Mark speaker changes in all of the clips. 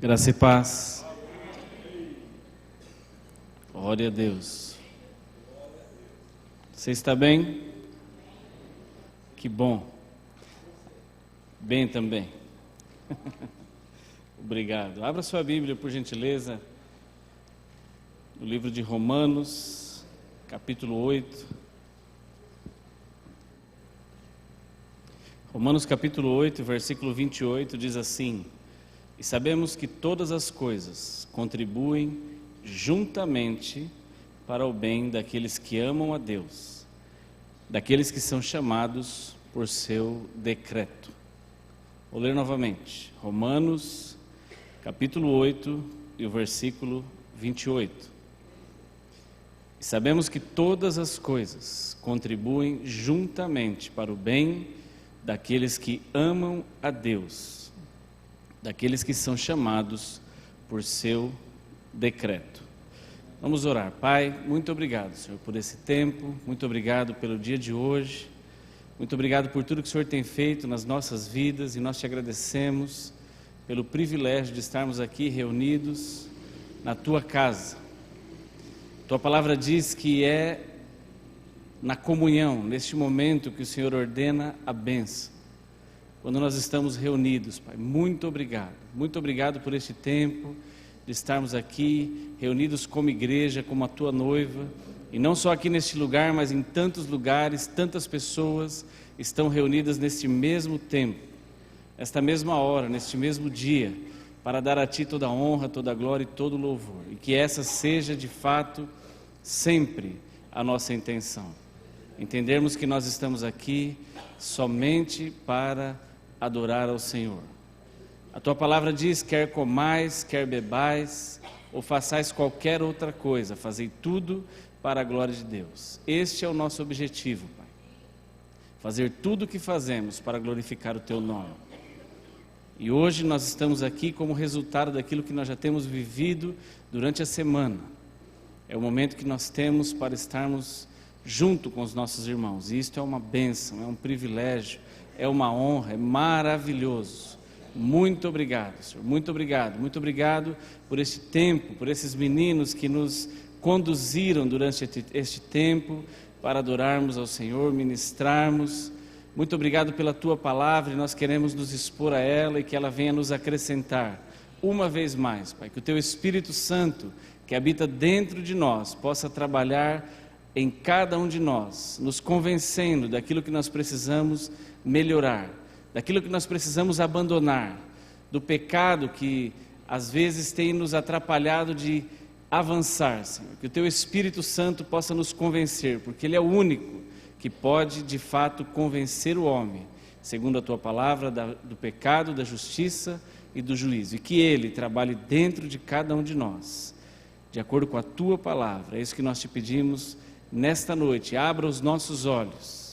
Speaker 1: Graça e paz. Glória a Deus. Você está bem? Que bom. Bem também. Obrigado. Abra sua Bíblia, por gentileza, no livro de Romanos, capítulo 8. Romanos capítulo 8, versículo 28, diz assim: E sabemos que todas as coisas contribuem juntamente para o bem daqueles que amam a Deus, daqueles que são chamados por seu decreto. Vou ler novamente, Romanos capítulo 8 e o versículo 28. E sabemos que todas as coisas contribuem juntamente para o bem daqueles que amam a Deus, daqueles que são chamados por seu decreto. Vamos orar. Pai, muito obrigado, Senhor, por esse tempo, muito obrigado pelo dia de hoje, muito obrigado por tudo que o Senhor tem feito nas nossas vidas, e nós te agradecemos pelo privilégio de estarmos aqui reunidos na Tua casa. Tua palavra diz que é na comunhão, neste momento, que o Senhor ordena a bênção. Quando nós estamos reunidos, Pai, muito obrigado por este tempo, de estarmos aqui, reunidos como igreja, como a Tua noiva, e não só aqui neste lugar, mas em tantos lugares, tantas pessoas estão reunidas neste mesmo tempo, esta mesma hora, neste mesmo dia, para dar a Ti toda a honra, toda a glória e todo o louvor, e que essa seja de fato sempre a nossa intenção. Entendermos que nós estamos aqui somente para adorar ao Senhor. A Tua palavra diz: quer comais, quer bebais, ou façais qualquer outra coisa, fazei tudo para a glória de Deus. Este é o nosso objetivo, Pai. Fazer tudo o que fazemos para glorificar o Teu nome. E hoje nós estamos aqui como resultado daquilo que nós já temos vivido durante a semana. É o momento que nós temos para estarmos junto com os nossos irmãos, e isto é uma bênção, é um privilégio, é uma honra, é maravilhoso. Muito obrigado, Senhor, muito obrigado por este tempo, por esses meninos que nos conduziram durante este tempo para adorarmos ao Senhor, ministrarmos. Muito obrigado pela Tua palavra, e nós queremos nos expor a ela e que ela venha nos acrescentar uma vez mais, Pai, que o Teu Espírito Santo, que habita dentro de nós, possa trabalhar em cada um de nós, nos convencendo daquilo que nós precisamos melhorar, daquilo que nós precisamos abandonar, do pecado que às vezes tem nos atrapalhado de avançar, Senhor. Que o Teu Espírito Santo possa nos convencer, porque Ele é o único que pode de fato convencer o homem, segundo a Tua palavra, do pecado, da justiça e do juízo, e que Ele trabalhe dentro de cada um de nós, de acordo com a Tua palavra. É isso que nós te pedimos nesta noite. Abra os nossos olhos.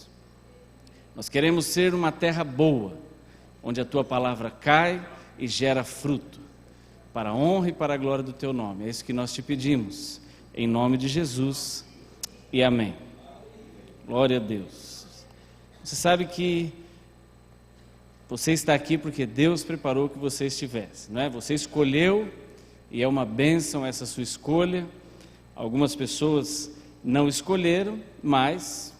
Speaker 1: Nós queremos ser uma terra boa, onde a Tua palavra cai e gera fruto, para a honra e para a glória do Teu nome. É isso que nós te pedimos, em nome de Jesus, e amém. Glória a Deus. Você sabe que você está aqui porque Deus preparou que você estivesse, não é? Você escolheu, e é uma bênção essa sua escolha. Algumas pessoas não escolheram, mas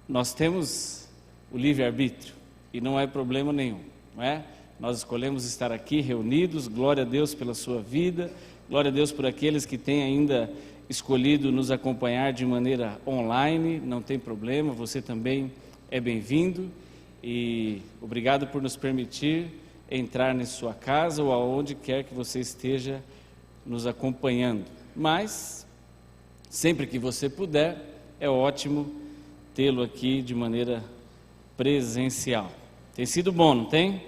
Speaker 1: nós temos o livre-arbítrio, e não é problema nenhum, não é? Nós escolhemos estar aqui reunidos. Glória a Deus pela sua vida, glória a Deus por aqueles que têm ainda escolhido nos acompanhar de maneira online. Não tem problema, você também é bem-vindo, e obrigado por nos permitir entrar na sua casa ou aonde quer que você esteja nos acompanhando. Mas sempre que você puder, é ótimo tê-lo aqui de maneira presencial. Tem sido bom, não tem?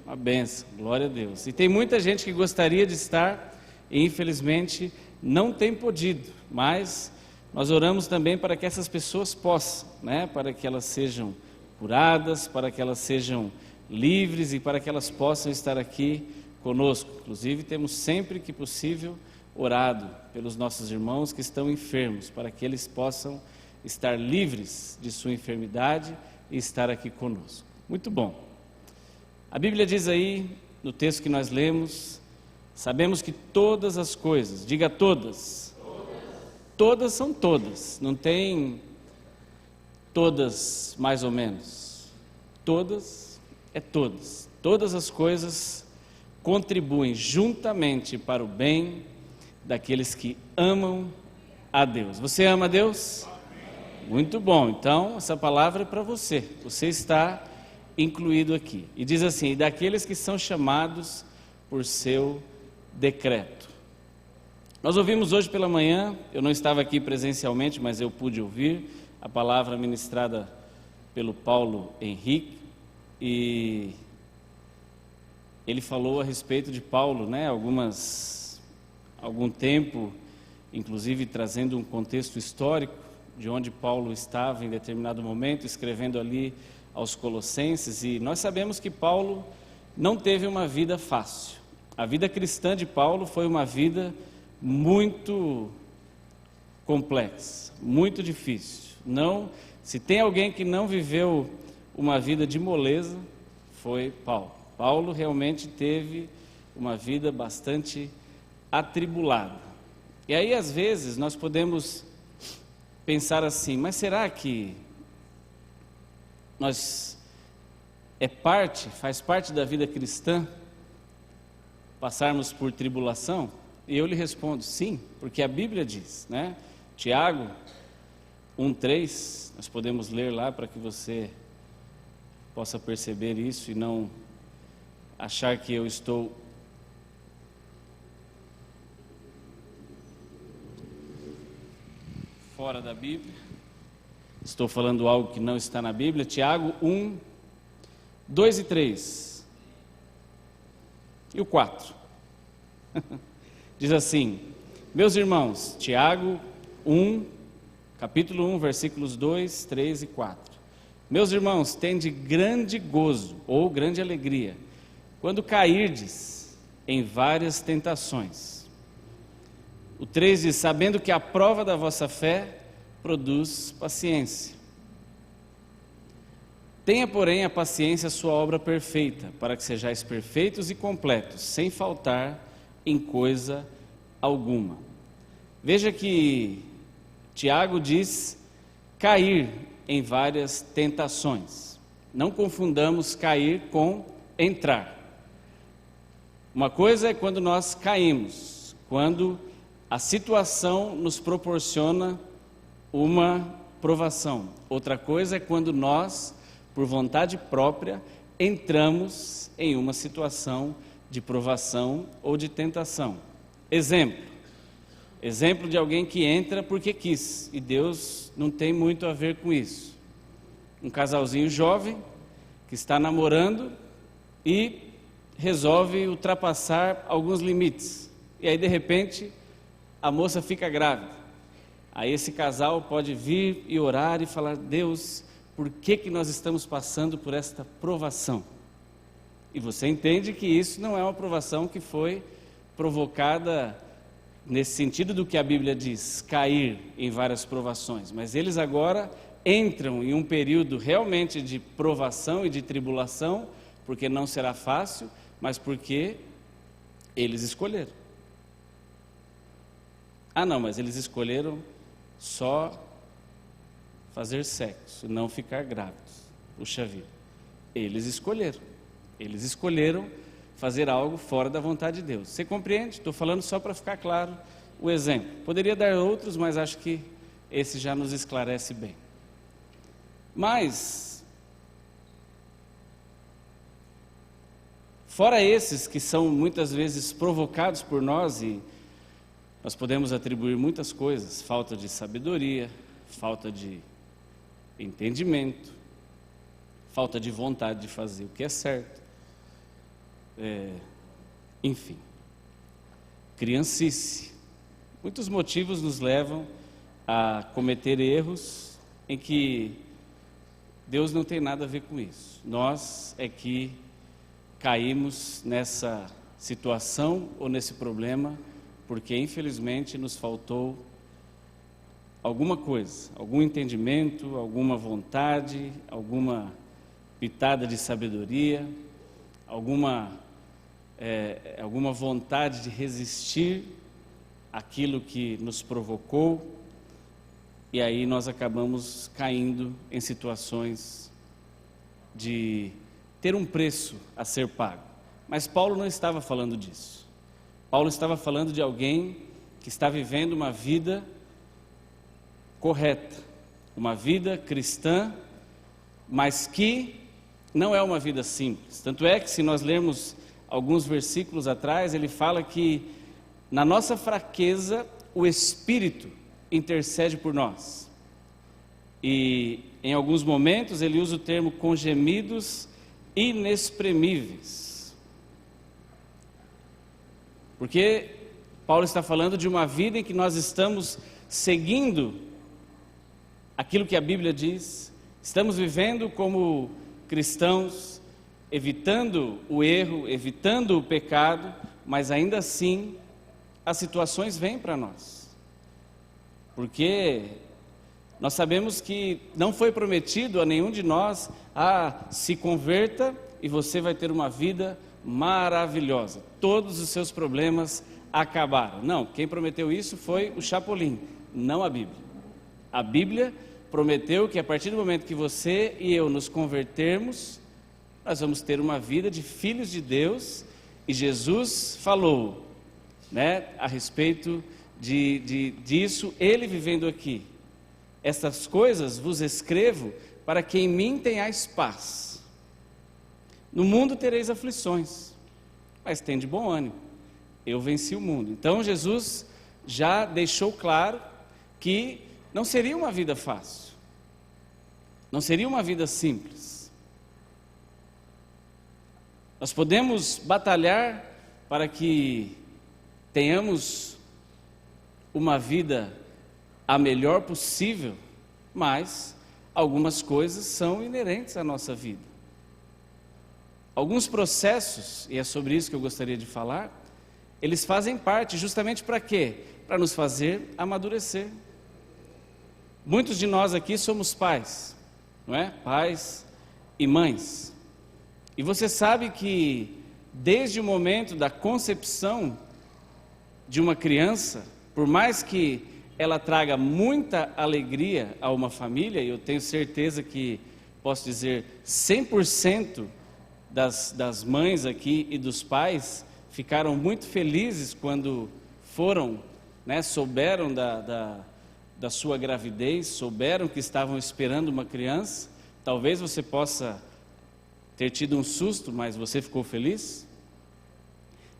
Speaker 1: Uma bênção, glória a Deus. E tem muita gente que gostaria de estar e infelizmente não tem podido, mas nós oramos também para que essas pessoas possam, né? Para que elas sejam curadas, para que elas sejam livres e para que elas possam estar aqui conosco. Inclusive temos sempre que possível orado pelos nossos irmãos que estão enfermos, para que eles possam estar livres de sua enfermidade e estar aqui conosco. Muito bom. A Bíblia diz aí no texto que nós lemos, sabemos que todas as coisas, diga todas, todas são todas, não tem todas mais ou menos, todas é todas, todas as coisas contribuem juntamente para o bem daqueles que amam a Deus. Você ama a Deus? Muito bom, então essa palavra é para você, você está incluído aqui. E diz assim: daqueles que são chamados por seu decreto. Nós ouvimos hoje pela manhã, eu não estava aqui presencialmente, mas eu pude ouvir a palavra ministrada pelo Paulo Henrique, e ele falou a respeito de Paulo, né, algum tempo, inclusive trazendo um contexto histórico de onde Paulo estava em determinado momento, escrevendo ali aos Colossenses, e nós sabemos que Paulo não teve uma vida fácil. A vida cristã de Paulo foi uma vida muito complexa, muito difícil. Não, se tem alguém que não viveu uma vida de moleza, foi Paulo. Paulo realmente teve uma vida bastante atribulada. E aí, às vezes, nós podemos pensar assim: mas será que faz parte da vida cristã passarmos por tribulação? E eu lhe respondo: sim, porque a Bíblia diz, né? Tiago 1:3, nós podemos ler lá para que você possa perceber isso e não achar que eu estou fora da Bíblia, estou falando algo que não está na Bíblia. Tiago 1:2 e 3 e o 4 diz assim: meus irmãos, Tiago capítulo 1, versículos 2, 3 e 4. Meus irmãos, tende grande gozo ou grande alegria quando cairdes em várias tentações. O 3 diz: sabendo que a prova da vossa fé produz paciência. Tenha, porém, a paciência a sua obra perfeita, para que sejais perfeitos e completos, sem faltar em coisa alguma. Veja que Tiago diz cair em várias tentações. Não confundamos cair com entrar. Uma coisa é quando nós caímos, quando a situação nos proporciona uma provação. Outra coisa é quando nós, por vontade própria, entramos em uma situação de provação ou de tentação. Exemplo de alguém que entra porque quis, e Deus não tem muito a ver com isso. Um casalzinho jovem que está namorando e resolve ultrapassar alguns limites. E aí, de repente, a moça fica grávida. Aí esse casal pode vir e orar e falar: Deus, por que nós estamos passando por esta provação? E você entende que isso não é uma provação que foi provocada nesse sentido do que a Bíblia diz, cair em várias provações. Mas eles agora entram em um período realmente de provação e de tribulação, porque não será fácil, mas porque eles escolheram. Ah, não, mas eles escolheram só fazer sexo, não ficar grávidos. Puxa vida, eles escolheram fazer algo fora da vontade de Deus. Você compreende? Estou falando só para ficar claro o exemplo. Poderia dar outros, mas acho que esse já nos esclarece bem. Mas, fora esses que são muitas vezes provocados por nós, e nós podemos atribuir muitas coisas: falta de sabedoria, falta de entendimento, falta de vontade de fazer o que é certo, enfim, criancice. Muitos motivos nos levam a cometer erros em que Deus não tem nada a ver com isso. Nós é que caímos nessa situação ou nesse problema porque infelizmente nos faltou alguma coisa, algum entendimento, alguma vontade, alguma pitada de sabedoria, alguma alguma vontade de resistir àquilo que nos provocou, e aí nós acabamos caindo em situações de ter um preço a ser pago. Mas Paulo não estava falando disso. Paulo estava falando de alguém que está vivendo uma vida correta, uma vida cristã, mas que não é uma vida simples. Tanto é que, se nós lermos alguns versículos atrás, ele fala que na nossa fraqueza o Espírito intercede por nós. E em alguns momentos ele usa o termo com gemidos inexprimíveis. Porque Paulo está falando de uma vida em que nós estamos seguindo aquilo que a Bíblia diz, estamos vivendo como cristãos, evitando o erro, evitando o pecado, mas ainda assim as situações vêm para nós. Porque nós sabemos que não foi prometido a nenhum de nós: se converta e você vai ter uma vida maravilhosa, todos os seus problemas acabaram. Não, quem prometeu isso foi o Chapolin, não a Bíblia. A Bíblia prometeu que a partir do momento que você e eu nos convertermos, nós vamos ter uma vida de filhos de Deus, e Jesus falou, a respeito disso, ele vivendo aqui. Estas coisas vos escrevo para que em mim tenhais paz. No mundo tereis aflições, mas tende bom ânimo, eu venci o mundo. Então Jesus já deixou claro que não seria uma vida fácil, não seria uma vida simples. Nós podemos batalhar para que tenhamos uma vida a melhor possível, mas algumas coisas são inerentes à nossa vida. Alguns processos, e é sobre isso que eu gostaria de falar, eles fazem parte justamente para quê? Para nos fazer amadurecer. Muitos de nós aqui somos pais, não é? Pais e mães. E você sabe que desde o momento da concepção de uma criança, por mais que ela traga muita alegria a uma família, e eu tenho certeza que posso dizer 100% das mães aqui e dos pais ficaram muito felizes quando foram, souberam da sua gravidez, souberam que estavam esperando uma criança. Talvez você possa ter tido um susto, mas você ficou feliz.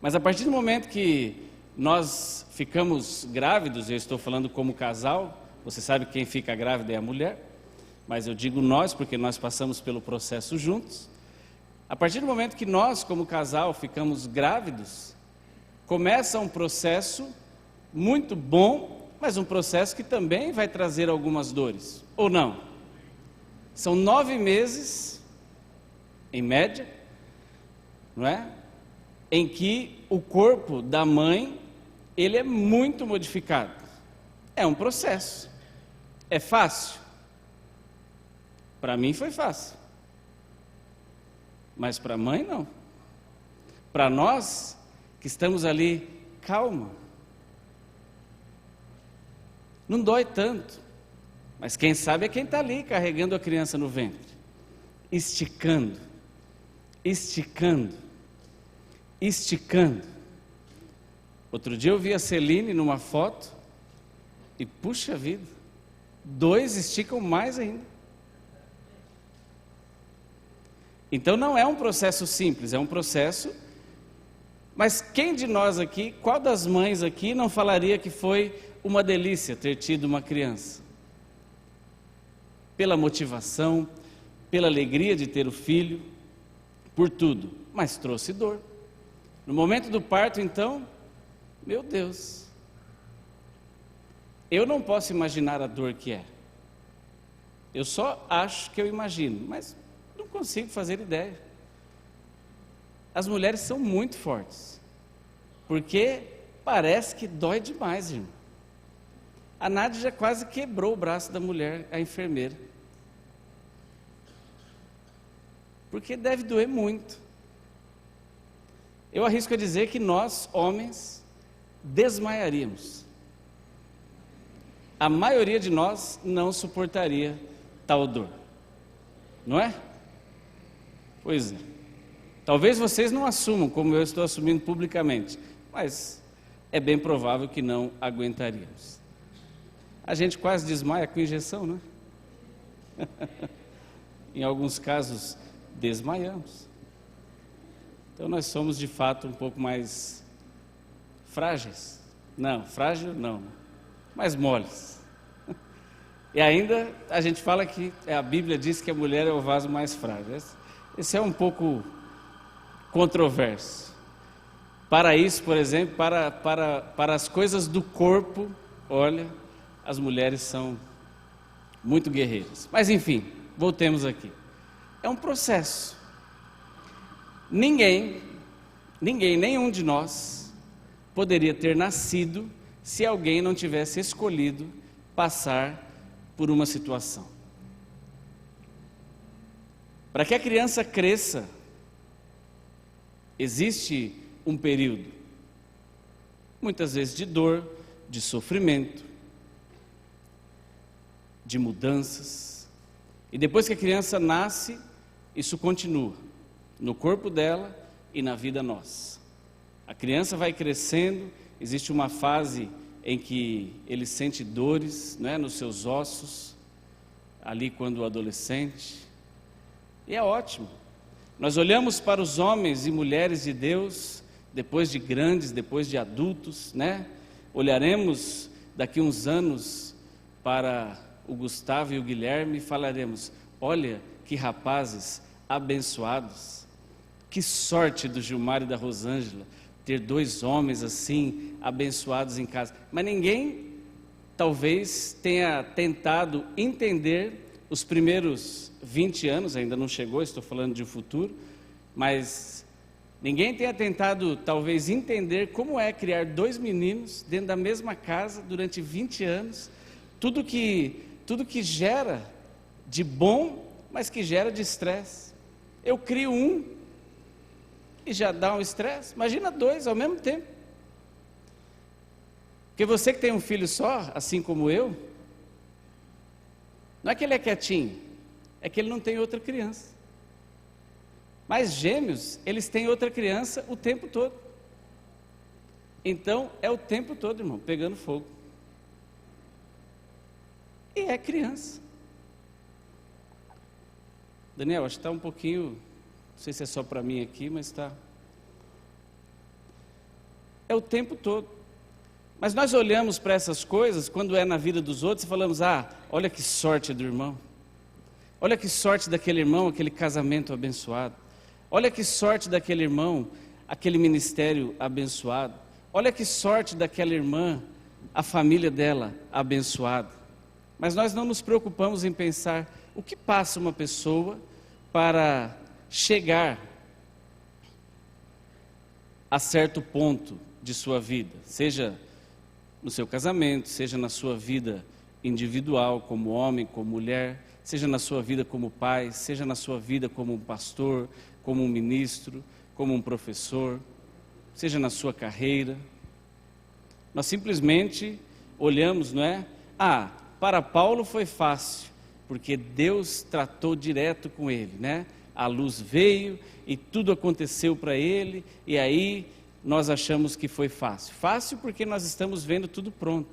Speaker 1: Mas a partir do momento que nós ficamos grávidos, eu estou falando como casal, você sabe que quem fica grávida é a mulher, mas eu digo nós porque nós passamos pelo processo juntos. A partir do momento que nós, como casal, ficamos grávidos, começa um processo muito bom, mas um processo que também vai trazer algumas dores, ou não? São 9 meses, em média, não é? Em que o corpo da mãe, ele é muito modificado. É um processo. É fácil? Para mim foi fácil. Mas para a mãe não. Para nós que estamos ali, calma. Não dói tanto. Mas quem sabe é quem está ali carregando a criança no ventre. Esticando. Esticando. Esticando. Outro dia eu vi a Celine numa foto e, puxa vida, 2 esticam mais ainda. Então não é um processo simples, é um processo, mas quem de nós aqui, qual das mães aqui não falaria que foi uma delícia ter tido uma criança? Pela motivação, pela alegria de ter o filho, por tudo, mas trouxe dor. No momento do parto, então, meu Deus, eu não posso imaginar a dor que é. Eu só acho que eu imagino, mas não consigo fazer ideia. As mulheres são muito fortes, porque parece que dói demais, irmão. A Nádia já quase quebrou o braço da mulher, a enfermeira. Porque deve doer muito. eu arrisco a dizer que nós, homens, desmaiaríamos. A maioria de nós não suportaria tal dor, não é? Pois é. Talvez vocês não assumam, como eu estou assumindo publicamente, mas é bem provável que não aguentaríamos. A gente quase desmaia com injeção, não é? Em alguns casos, desmaiamos. Então nós somos de fato um pouco mais frágeis. Não, frágil não, mais moles. E ainda a gente fala que a Bíblia diz que a mulher é o vaso mais frágil. Esse é um pouco controverso. Para isso, por exemplo, para as coisas do corpo, olha, as mulheres são muito guerreiras. Mas enfim, voltemos aqui. É um processo. Nenhum de nós poderia ter nascido se alguém não tivesse escolhido passar por uma situação. Para que a criança cresça, existe um período, muitas vezes de dor, de sofrimento, de mudanças. E depois que a criança nasce, isso continua no corpo dela e na vida nossa. A criança vai crescendo, existe uma fase em que ele sente dores, né, nos seus ossos, ali quando adolescente, e é ótimo. Nós olhamos para os homens e mulheres de Deus, depois de grandes, depois de adultos, né? Olharemos daqui uns anos para o Gustavo e o Guilherme e falaremos: olha que rapazes abençoados, que sorte do Gilmar e da Rosângela, ter dois homens assim, abençoados em casa. Mas ninguém, talvez, tenha tentado entender os primeiros 20 anos, ainda não chegou, estou falando de um futuro, mas ninguém tenha tentado, talvez, entender como é criar dois meninos dentro da mesma casa durante 20 anos, tudo que gera de bom, mas que gera de estresse. Eu crio um e já dá um estresse, imagina dois ao mesmo tempo. Porque você que tem um filho só, assim como eu, não é que ele é quietinho, é que ele não tem outra criança. Mas gêmeos, eles têm outra criança o tempo todo. Então, é o tempo todo, irmão, pegando fogo. E é criança. Daniel, acho que está um pouquinho, não sei se é só para mim aqui, mas está. É o tempo todo. Mas nós olhamos para essas coisas, quando é na vida dos outros, e falamos: ah, olha que sorte do irmão. Olha que sorte daquele irmão, aquele casamento abençoado. Olha que sorte daquele irmão, aquele ministério abençoado. Olha que sorte daquela irmã, a família dela abençoada. Mas nós não nos preocupamos em pensar o que passa uma pessoa para chegar a certo ponto de sua vida, seja no seu casamento, seja na sua vida individual, como homem, como mulher, seja na sua vida como pai, seja na sua vida como um pastor, como um ministro, como um professor, seja na sua carreira. Nós simplesmente olhamos, não é? Ah, para Paulo foi fácil, porque Deus tratou direto com ele, né? A luz veio e tudo aconteceu para ele, e aí nós achamos que foi fácil. Fácil porque nós estamos vendo tudo pronto.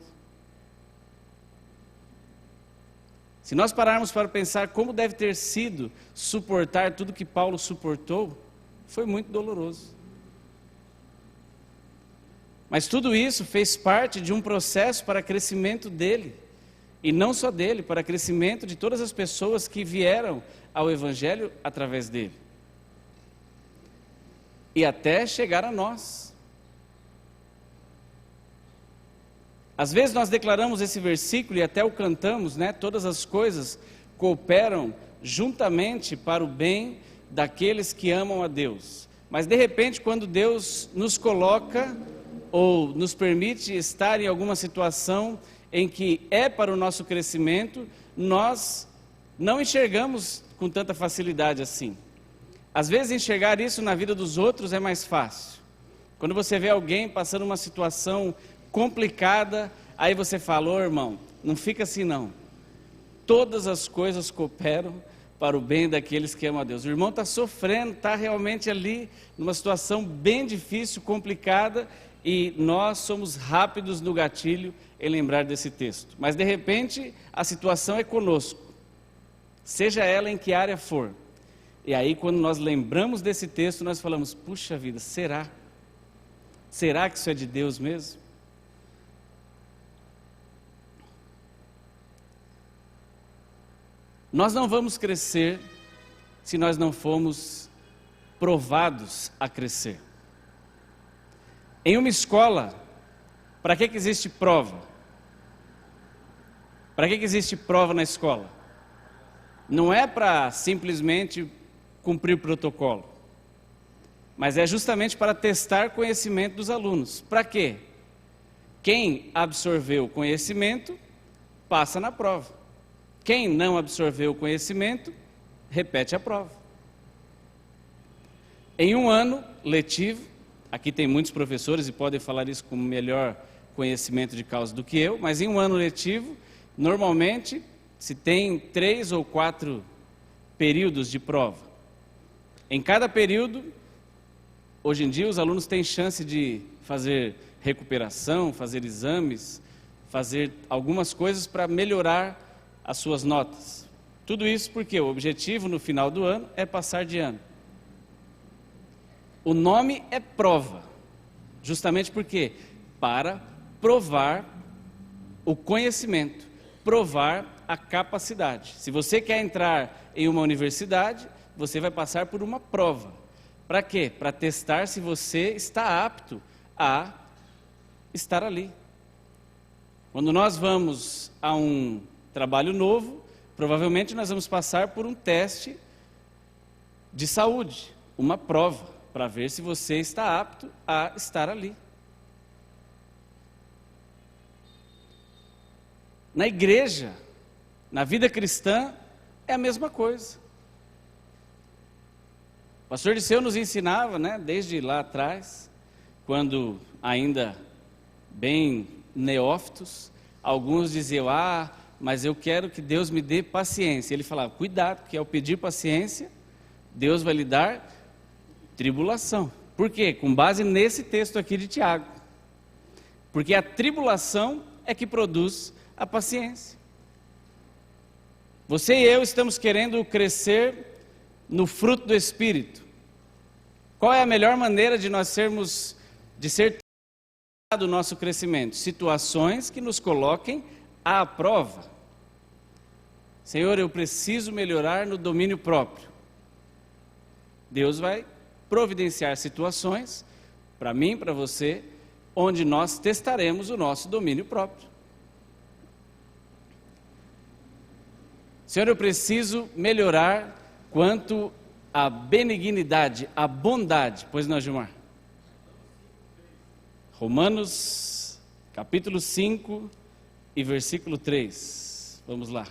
Speaker 1: Se nós pararmos para pensar como deve ter sido suportar tudo que Paulo suportou, foi muito doloroso. Mas tudo isso fez parte de um processo para crescimento dele, e não só dele, para crescimento de todas as pessoas que vieram ao Evangelho através dele. E até chegar a nós. Às vezes nós declaramos esse versículo e até o cantamos, né? Todas as coisas cooperam juntamente para o bem daqueles que amam a Deus. Mas de repente, quando Deus nos coloca ou nos permite estar em alguma situação em que é para o nosso crescimento, nós não enxergamos com tanta facilidade assim. Às vezes enxergar isso na vida dos outros é mais fácil, Quando você vê alguém passando uma situação complicada, aí você fala: ô irmão, não fica assim não. Todas as coisas cooperam para o bem daqueles que amam a Deus. O irmão está sofrendo, está realmente ali numa situação bem difícil, complicada, e nós somos rápidos no gatilho em lembrar desse texto. Mas de repente a situação é conosco, seja ela em que área for. E aí quando nós lembramos desse texto, nós falamos: puxa vida, será? Será que isso é de Deus mesmo? Nós não vamos crescer se nós não formos provados a crescer. Em uma escola, para que existe prova? Para que existe prova na escola? Não é para simplesmente cumprir o protocolo, mas é justamente para testar conhecimento dos alunos. Para quê? Quem absorveu o conhecimento, passa na prova. Quem não absorveu o conhecimento, repete a prova. Em um ano letivo, aqui tem muitos professores e podem falar isso com melhor conhecimento de causa do que eu, mas em um ano letivo, normalmente se tem 3 ou 4 períodos de prova. Em cada período, hoje em dia os alunos têm chance de fazer recuperação, fazer exames, fazer algumas coisas para melhorar as suas notas. Tudo isso porque o objetivo no final do ano é passar de ano. O nome é prova, justamente porque para provar o conhecimento, provar a capacidade. Se você quer entrar em uma universidade, você vai passar por uma prova. Para quê? Para testar se você está apto a estar ali. Quando nós vamos a um trabalho novo, provavelmente nós vamos passar por um teste de saúde, uma prova, para ver se você está apto a estar ali. Na igreja, na vida cristã, é a mesma coisa. O pastor Disseu nos ensinava, desde lá atrás, quando ainda bem neófitos, alguns diziam: mas eu quero que Deus me dê paciência. Ele falava: cuidado, porque ao pedir paciência, Deus vai lhe dar tribulação. Por quê? Com base nesse texto aqui de Tiago. Porque a tribulação é que produz a paciência. Você e eu estamos querendo crescer no fruto do Espírito. Qual é a melhor maneira de nós ser do nosso crescimento? Situações que nos coloquem à prova. Senhor, eu preciso melhorar no domínio próprio. Deus vai providenciar situações para mim, para você, onde nós testaremos o nosso domínio próprio. Senhor, eu preciso melhorar quanto à benignidade, à bondade. Pois não, Gilmar? Romanos, capítulo 5 e versículo 3. Vamos lá.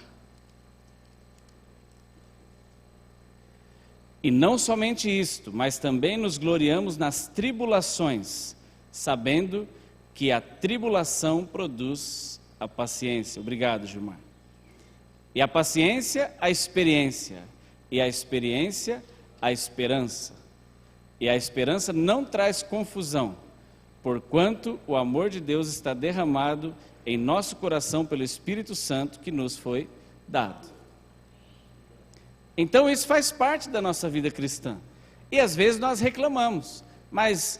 Speaker 1: E não somente isto, mas também nos gloriamos nas tribulações, sabendo que a tribulação produz a paciência. Obrigado, Gilmar. E a paciência, a experiência. E a experiência, a esperança. E a esperança não traz confusão, porquanto o amor de Deus está derramado em nosso coração pelo Espírito Santo que nos foi dado. Então isso faz parte da nossa vida cristã. E às vezes nós reclamamos, mas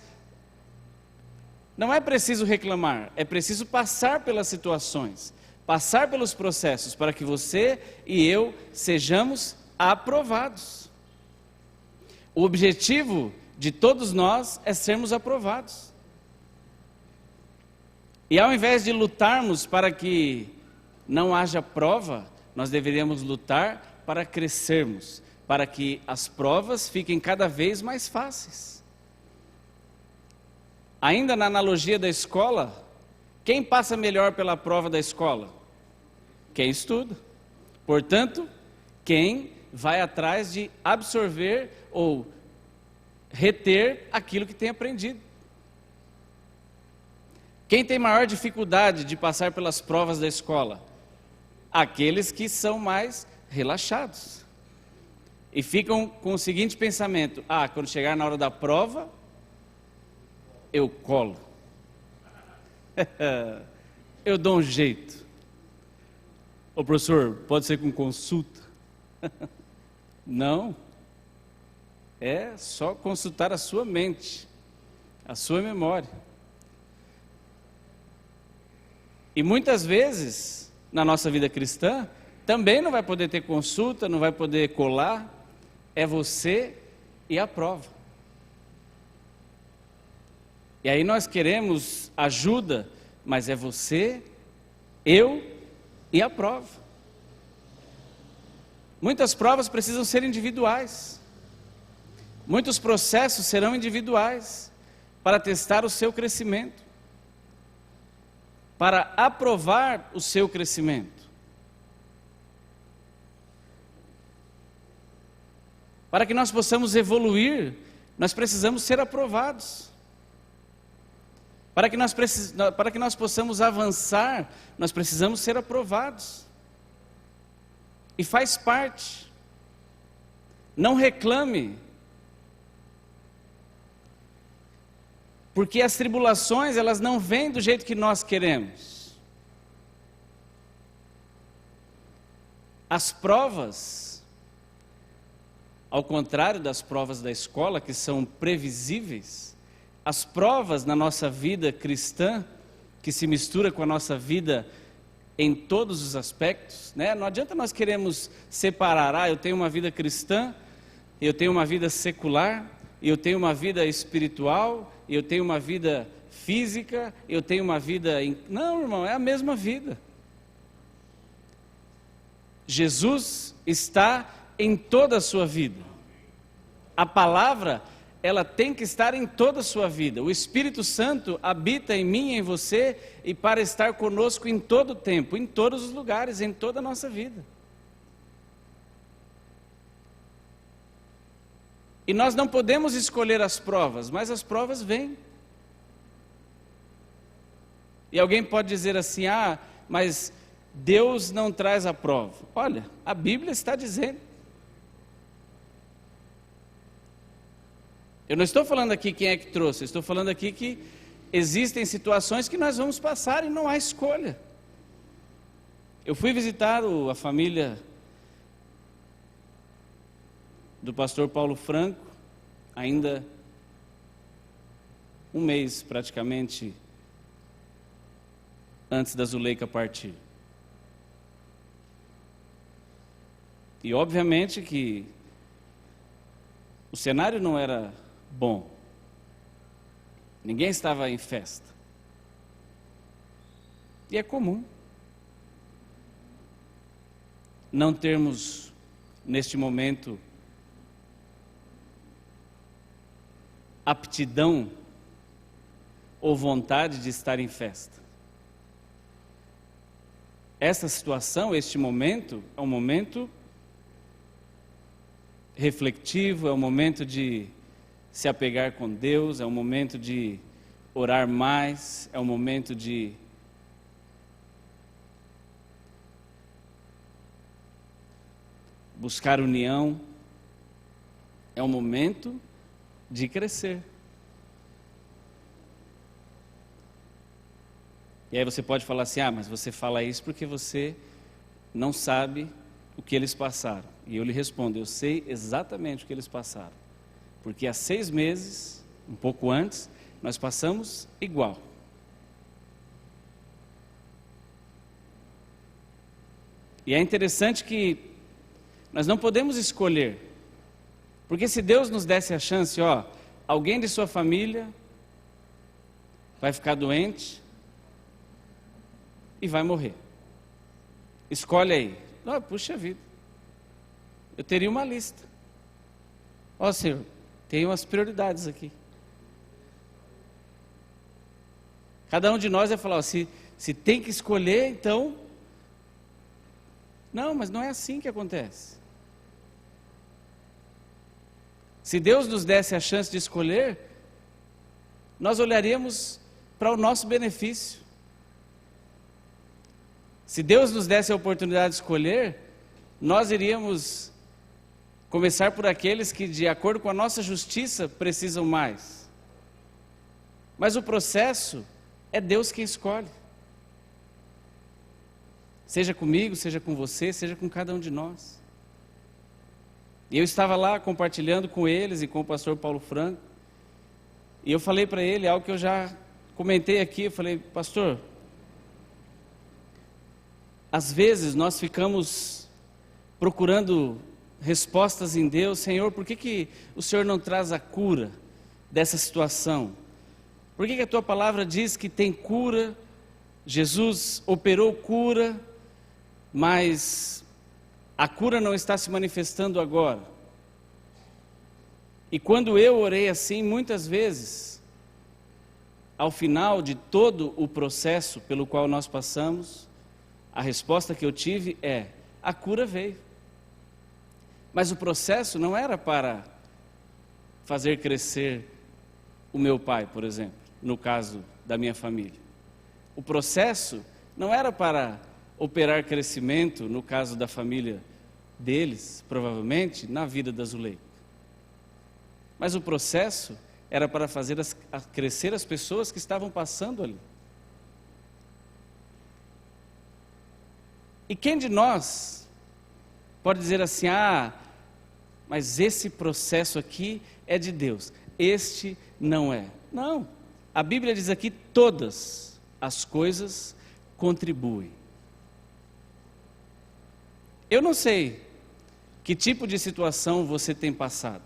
Speaker 1: não é preciso reclamar, é preciso passar pelas situações, passar pelos processos, para que você e eu sejamos aprovados. O objetivo de todos nós é sermos aprovados. E ao invés de lutarmos para que não haja prova, nós deveríamos lutar para crescermos, para que as provas fiquem cada vez mais fáceis. Ainda na analogia da escola, quem passa melhor pela prova da escola? Quem estuda. Portanto, quem vai atrás de absorver ou reter aquilo que tem aprendido. Quem tem maior dificuldade de passar pelas provas da escola? Aqueles que são mais relaxados. E ficam com o seguinte pensamento: quando chegar na hora da prova, eu colo. Eu dou um jeito. Ô professor, pode ser com consulta? Não. É só consultar a sua mente, a sua memória. E muitas vezes, na nossa vida cristã, também não vai poder ter consulta, não vai poder colar. É você e a prova. E aí nós queremos ajuda, mas é você, eu e a prova. Muitas provas precisam ser individuais. Muitos processos serão individuais para testar o seu crescimento, para aprovar o seu crescimento. Para que nós possamos evoluir, nós precisamos ser aprovados. Para que nós possamos avançar, nós precisamos ser aprovados. E faz parte. Não reclame. Porque as tribulações, elas não vêm do jeito que nós queremos. As provas, ao contrário das provas da escola, que são previsíveis, as provas na nossa vida cristã, que se mistura com a nossa vida em todos os aspectos, né? Não adianta nós queremos separar, eu tenho uma vida cristã, eu tenho uma vida secular, eu tenho uma vida espiritual, eu tenho uma vida física, eu tenho uma vida... Não, irmão, é a mesma vida. Jesus está em toda a sua vida. A palavra, ela tem que estar em toda a sua vida. O Espírito Santo habita em mim e em você, e para estar conosco em todo o tempo, em todos os lugares, em toda a nossa vida. E nós não podemos escolher as provas, mas as provas vêm. E alguém pode dizer assim, mas Deus não traz a prova. Olha, a Bíblia está dizendo. Eu não estou falando aqui quem é que trouxe, eu estou falando aqui que existem situações que nós vamos passar e não há escolha. Eu fui visitar a família do pastor Paulo Franco, ainda um mês praticamente antes da Zuleika partir. E obviamente que o cenário não era bom. Ninguém estava em festa. E é comum não termos neste momento aptidão ou vontade de estar em festa. Essa situação, este momento, é um momento refletivo, é um momento de se apegar com Deus, é um momento de orar mais, é um momento de buscar união, é um momento de crescer. E aí você pode falar assim, mas você fala isso porque você não sabe o que eles passaram. E eu lhe respondo, eu sei exatamente o que eles passaram. Porque há 6 meses, um pouco antes, nós passamos igual. E é interessante que nós não podemos escolher. Porque se Deus nos desse a chance, alguém de sua família vai ficar doente e vai morrer. Escolhe aí. Puxa vida. Eu teria uma lista. Senhor, tem umas prioridades aqui. Cada um de nós vai falar, se tem que escolher, então... Não, mas não é assim que acontece. Se Deus nos desse a chance de escolher, nós olharíamos para o nosso benefício. Se Deus nos desse a oportunidade de escolher, nós iríamos começar por aqueles que, de acordo com a nossa justiça, precisam mais. Mas o processo é Deus quem escolhe. Seja comigo, seja com você, seja com cada um de nós. E eu estava lá compartilhando com eles e com o pastor Paulo Franco, e eu falei para ele algo que eu já comentei aqui. Eu falei: pastor, às vezes nós ficamos procurando respostas em Deus. Senhor, por que o Senhor não traz a cura dessa situação? Por que a tua palavra diz que tem cura? Jesus operou cura, mas a cura não está se manifestando agora. E quando eu orei assim, muitas vezes, ao final de todo o processo pelo qual nós passamos, a resposta que eu tive é: a cura veio. Mas o processo não era para fazer crescer o meu pai, por exemplo, no caso da minha família. O processo não era para operar crescimento, no caso da família deles, provavelmente, na vida da Zuleika. Mas o processo era para fazer crescer as pessoas que estavam passando ali. E quem de nós pode dizer assim: ah, mas esse processo aqui é de Deus, este não é? Não, a Bíblia diz aqui: todas as coisas contribuem. Eu não sei que tipo de situação você tem passado.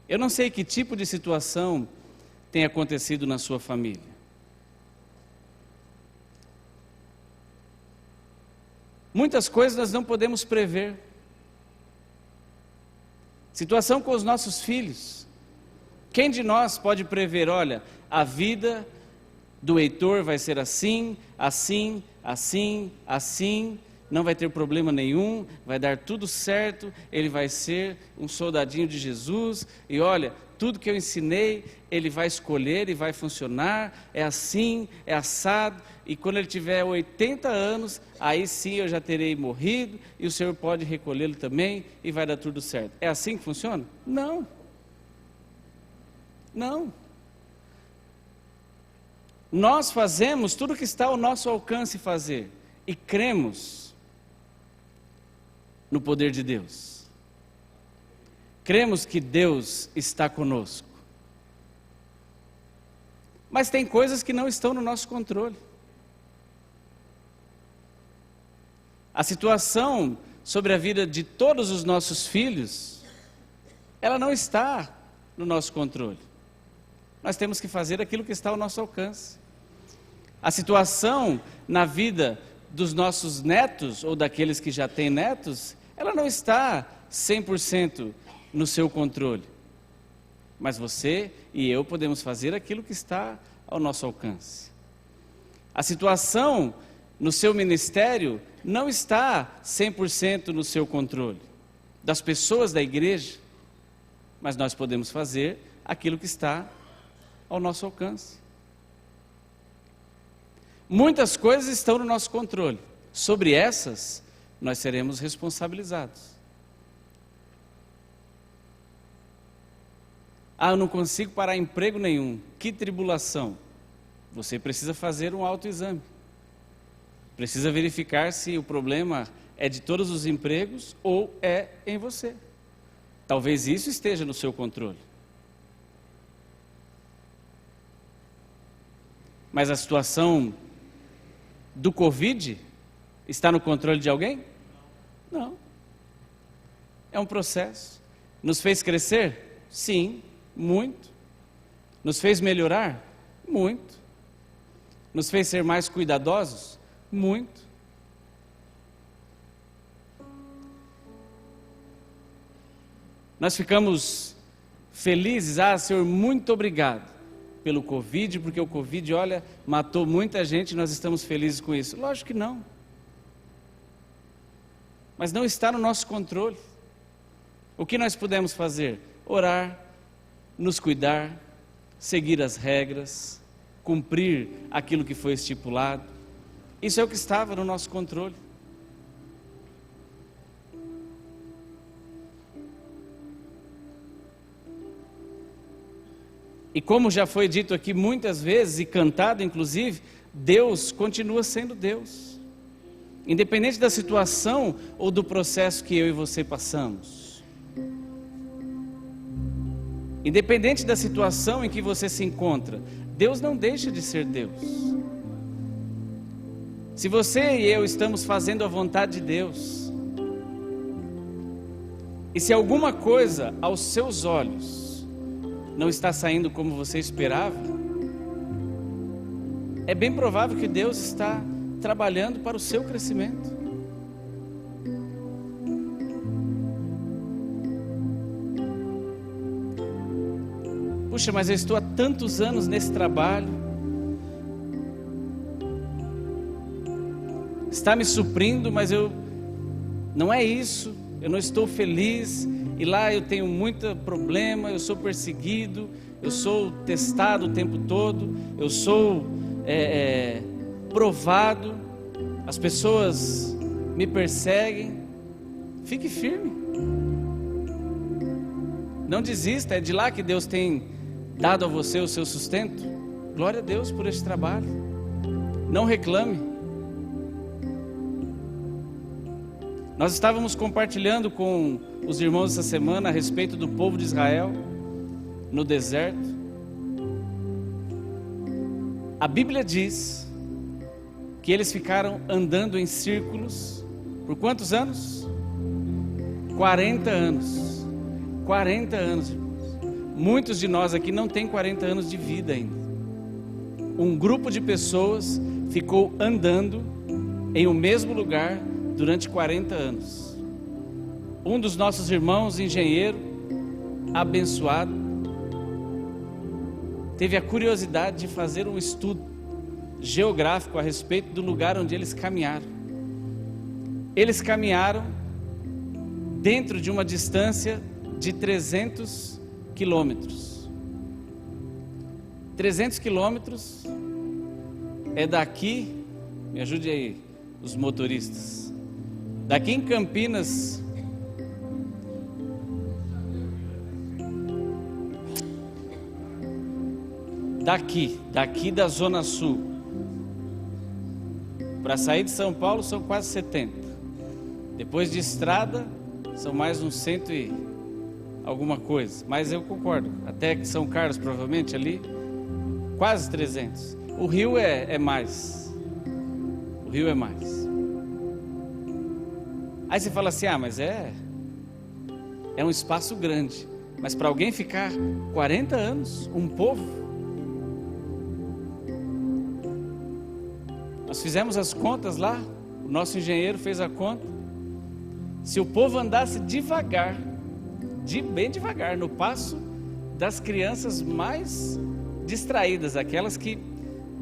Speaker 1: Eu não sei que tipo de situação tem acontecido na sua família. Muitas coisas nós não podemos prever. Situação com os nossos filhos. Quem de nós pode prever: olha, a vida do Heitor vai ser assim, assim, assim, assim, não vai ter problema nenhum, vai dar tudo certo, ele vai ser um soldadinho de Jesus, e olha, tudo que eu ensinei, ele vai escolher e vai funcionar, é assim, é assado, e quando ele tiver 80 anos, aí sim eu já terei morrido, e o Senhor pode recolhê-lo também, e vai dar tudo certo. É assim que funciona? Não. Não. Nós fazemos tudo o que está ao nosso alcance fazer, e cremos no poder de Deus. Cremos que Deus está conosco. Mas tem coisas que não estão no nosso controle. A situação sobre a vida de todos os nossos filhos, ela não está no nosso controle. Nós temos que fazer aquilo que está ao nosso alcance. A situação na vida dos nossos netos, ou daqueles que já têm netos, ela não está 100% no seu controle. Mas você e eu podemos fazer aquilo que está ao nosso alcance. A situação no seu ministério não está 100% no seu controle, das pessoas da igreja, mas nós podemos fazer aquilo que está ao nosso alcance. Muitas coisas estão no nosso controle. Sobre essas, nós seremos responsabilizados. Ah, eu não consigo parar emprego nenhum. Que tribulação. Você precisa fazer um autoexame. Precisa verificar se o problema é de todos os empregos ou é em você. Talvez isso esteja no seu controle. Mas a situação do Covid está no controle de alguém? Não. É um processo. Nos fez crescer? Sim, muito. Nos fez melhorar? Muito. Nos fez ser mais cuidadosos? Muito. Nós ficamos felizes. Ah, Senhor, muito obrigado pelo Covid, porque o Covid, olha, matou muita gente e nós estamos felizes com isso. Lógico que não. Mas não está no nosso controle. O que nós podemos fazer? Orar, nos cuidar, seguir as regras, cumprir aquilo que foi estipulado. Isso é o que estava no nosso controle. E como já foi dito aqui muitas vezes e cantado inclusive, Deus continua sendo Deus. Independente da situação ou do processo que eu e você passamos. Independente da situação em que você se encontra, Deus não deixa de ser Deus. Se você e eu estamos fazendo a vontade de Deus, e se alguma coisa aos seus olhos não está saindo como você esperava, é bem provável que Deus está trabalhando para o seu crescimento. Puxa, mas eu estou há tantos anos nesse trabalho, está me suprindo, mas não é isso, eu não estou feliz, e lá eu tenho muito problema, eu sou perseguido, eu sou testado o tempo todo, eu sou provado, as pessoas me perseguem. Fique firme, não desista, é de lá que Deus tem dado a você o seu sustento. Glória a Deus por esse trabalho, não reclame. Nós estávamos compartilhando com os irmãos essa semana a respeito do povo de Israel no deserto. A Bíblia diz que eles ficaram andando em círculos por quantos anos? 40 anos. 40 anos, irmãos. Muitos de nós aqui não têm 40 anos de vida ainda. Um grupo de pessoas ficou andando em o mesmo lugar durante 40 anos. Um dos nossos irmãos, engenheiro, abençoado, teve a curiosidade de fazer um estudo geográfico a respeito do lugar onde eles caminharam. Eles caminharam dentro de uma distância de 300 quilômetros. 300 quilômetros é daqui, me ajude aí, os motoristas. Daqui em Campinas, daqui da Zona Sul, para sair de São Paulo são quase 70. Depois de estrada, são mais uns 100 e alguma coisa. Mas eu concordo, até que São Carlos provavelmente ali, quase 300. O Rio é mais. O Rio é mais. Aí você fala assim, mas é um espaço grande, mas para alguém ficar 40 anos, um povo, nós fizemos as contas lá, o nosso engenheiro fez a conta, se o povo andasse devagar, bem devagar, no passo das crianças mais distraídas, aquelas que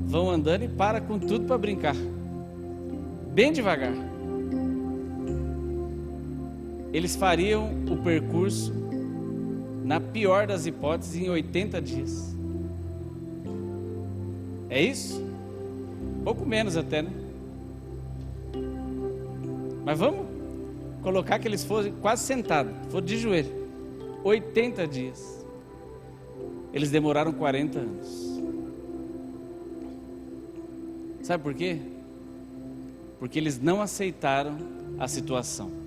Speaker 1: vão andando e param com tudo para brincar, bem devagar, eles fariam o percurso, na pior das hipóteses, em 80 dias. É isso? Pouco menos até, né? Mas vamos colocar que eles fossem quase sentados, foram de joelho. 80 dias. Eles demoraram 40 anos. Sabe por quê? Porque eles não aceitaram a situação.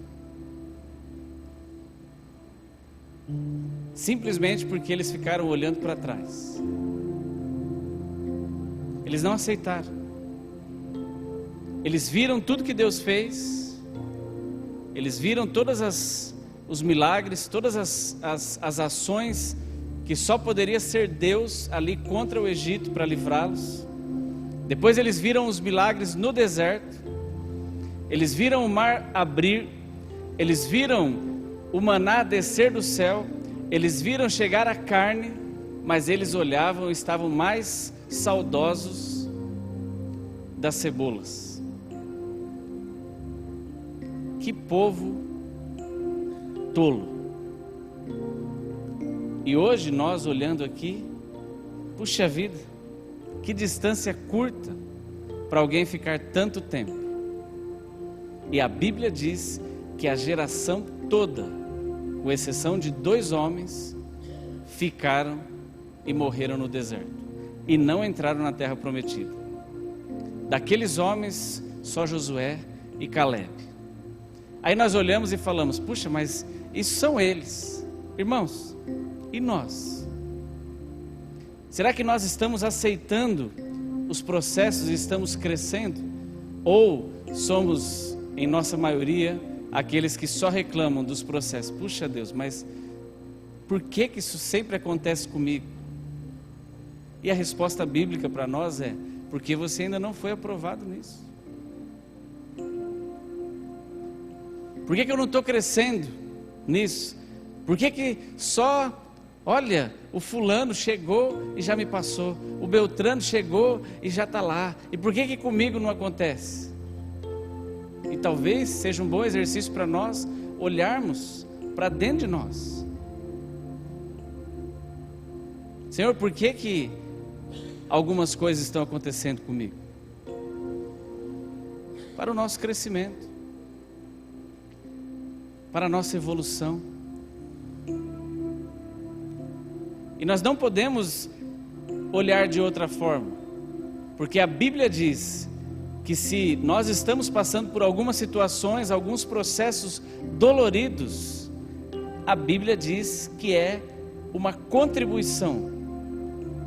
Speaker 1: Simplesmente porque eles ficaram olhando para trás. Eles não aceitaram. Eles viram tudo que Deus fez. Eles viram todos os milagres, todas as ações que só poderia ser Deus ali contra o Egito para livrá-los. Depois eles viram os milagres no deserto. Eles viram o mar abrir. Eles viram o maná descer do céu, eles viram chegar a carne, mas eles olhavam e estavam mais saudosos das cebolas. Que povo tolo. E hoje nós olhando aqui, puxa vida, Que distância curta para alguém ficar tanto tempo. E a Bíblia diz que a geração toda, com exceção de 2 homens, ficaram e morreram no deserto e não entraram na terra prometida. Daqueles homens, só Josué e Caleb. Aí nós olhamos e falamos: puxa, mas isso são eles. Irmãos, e nós? Será que nós estamos aceitando os processos e estamos crescendo? Ou somos, em nossa maioria, aqueles que só reclamam dos processos? Puxa Deus, mas por que isso sempre acontece comigo? E a resposta bíblica para nós é: porque você ainda não foi aprovado nisso. Por que eu não estou crescendo nisso? Por que só, olha, o fulano chegou e já me passou, o Beltrano chegou e já está lá, e por que comigo não acontece? E talvez seja um bom exercício para nós olharmos para dentro de nós. Senhor, por que algumas coisas estão acontecendo comigo? Para o nosso crescimento, para a nossa evolução. E nós não podemos olhar de outra forma, porque a Bíblia diz que se nós estamos passando por algumas situações, alguns processos doloridos, a Bíblia diz que é uma contribuição,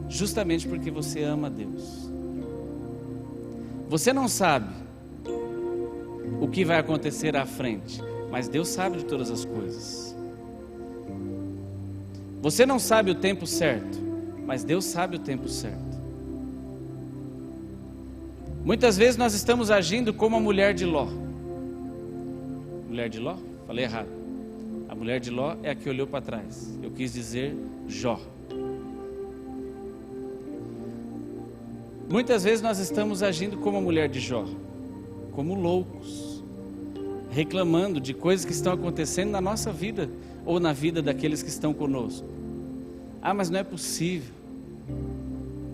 Speaker 1: justamente porque você ama a Deus. Você não sabe o que vai acontecer à frente, mas Deus sabe de todas as coisas. Você não sabe o tempo certo, mas Deus sabe o tempo certo. Muitas vezes nós estamos agindo como a mulher de Ló. Mulher de Ló? Falei errado. A mulher de Ló é a que olhou para trás. Eu quis dizer Jó. Muitas vezes nós estamos agindo como a mulher de Jó, como loucos, reclamando de coisas que estão acontecendo na nossa vida ou na vida daqueles que estão conosco. Ah, mas não é possível.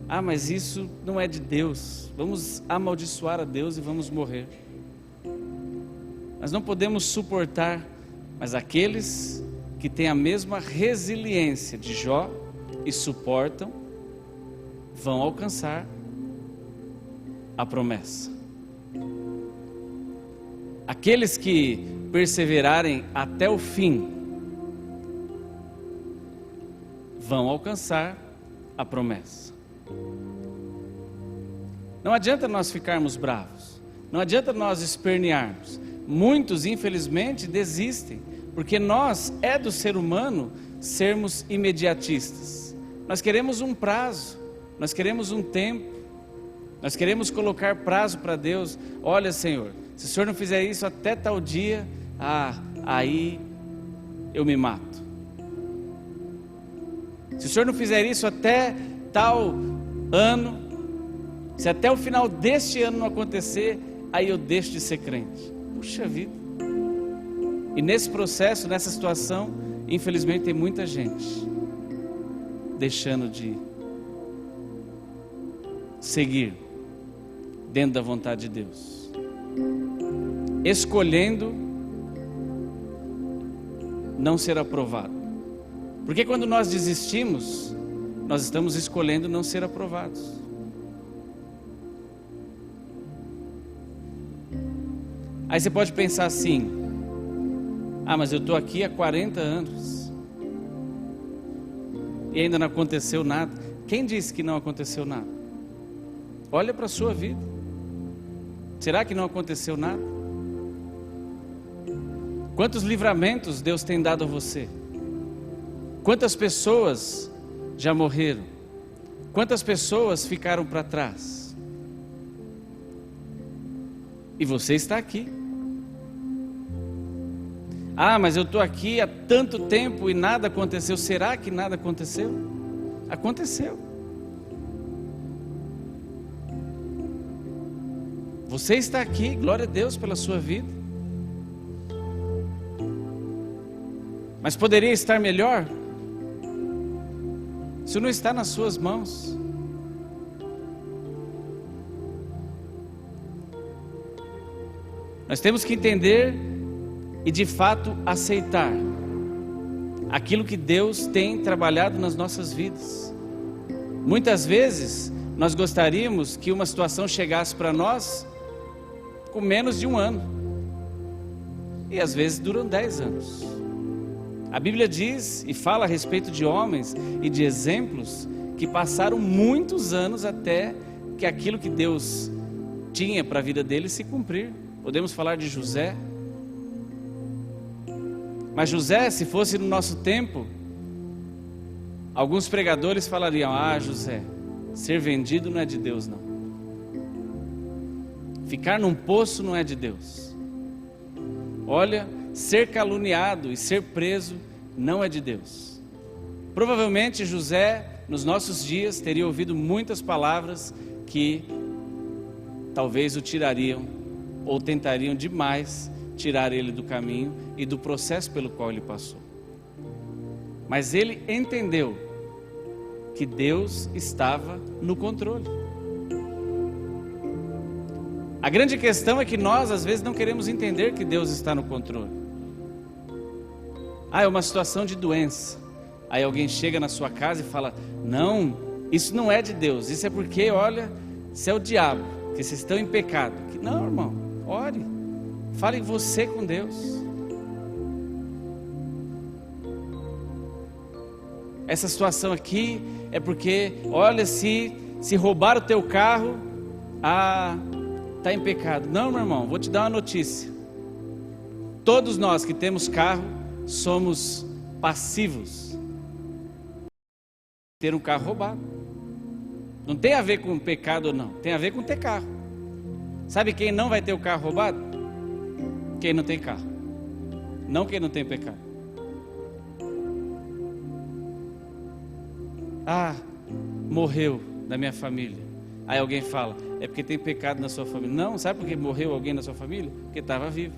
Speaker 1: Ah, mas isso não é de Deus. Vamos amaldiçoar a Deus e vamos morrer. Nós não podemos suportar, mas aqueles que têm a mesma resiliência de Jó e suportam, vão alcançar a promessa. Aqueles que perseverarem até o fim, vão alcançar a promessa. Não adianta nós ficarmos bravos, não adianta nós espernearmos. Muitos, infelizmente, desistem, porque é do ser humano sermos imediatistas. Nós queremos um prazo, nós queremos um tempo, nós queremos colocar prazo para Deus. Olha, Senhor, se o Senhor não fizer isso até tal dia, aí eu me mato. Se o Senhor não fizer isso até tal ano, se até o final deste ano não acontecer, aí eu deixo de ser crente. Puxa vida. E nesse processo, nessa situação, infelizmente tem muita gente deixando de seguir dentro da vontade de Deus, escolhendo não ser aprovado. Porque quando nós desistimos, nós estamos escolhendo não ser aprovados. Aí você pode pensar assim: ah, mas eu estou aqui há 40 anos e ainda não aconteceu nada. Quem disse que não aconteceu nada? Olha para a sua vida. Será que não aconteceu nada? Quantos livramentos Deus tem dado a você? Quantas pessoas já morreram? Quantas pessoas ficaram para trás? E você está aqui. Ah, mas eu estou aqui há tanto tempo e nada aconteceu. Será que nada aconteceu? Aconteceu. Você está aqui, glória a Deus pela sua vida. Mas poderia estar melhor? Isso não está nas suas mãos. Nós temos que entender e de fato aceitar aquilo que Deus tem trabalhado nas nossas vidas. Muitas vezes nós gostaríamos que uma situação chegasse para nós com menos de 1 ano, e às vezes duram 10 anos. A Bíblia diz e fala a respeito de homens e de exemplos que passaram muitos anos até que aquilo que Deus tinha para a vida deles se cumprir. Podemos falar de José. Mas José, se fosse no nosso tempo, alguns pregadores falariam: ah, José, ser vendido não é de Deus não. Ficar num poço não é de Deus. Olha, ser caluniado e ser preso não é de Deus. Provavelmente José, nos nossos dias, teria ouvido muitas palavras que talvez o tirariam ou tentariam demais tirar ele do caminho e do processo pelo qual ele passou. Mas ele entendeu que Deus estava no controle. A grande questão é que nós às vezes não queremos entender que Deus está no controle. Ah, é uma situação de doença. Aí alguém chega na sua casa e fala: não, isso não é de Deus, isso é porque, olha, isso é o diabo, que vocês estão em pecado. Não, irmão, ore, fale você com Deus. Essa situação aqui é porque, olha, se roubar o teu carro, está em pecado. Não, meu irmão, vou te dar uma notícia. Todos nós que temos carro somos passivos ter um carro roubado. Não tem a ver com pecado ou não, tem a ver com ter carro. Sabe quem não vai ter o carro roubado? Quem não tem carro, não quem não tem pecado. Ah, morreu da minha família. Aí alguém fala: é porque tem pecado na sua família. Não, sabe por que morreu alguém na sua família? Porque estava vivo.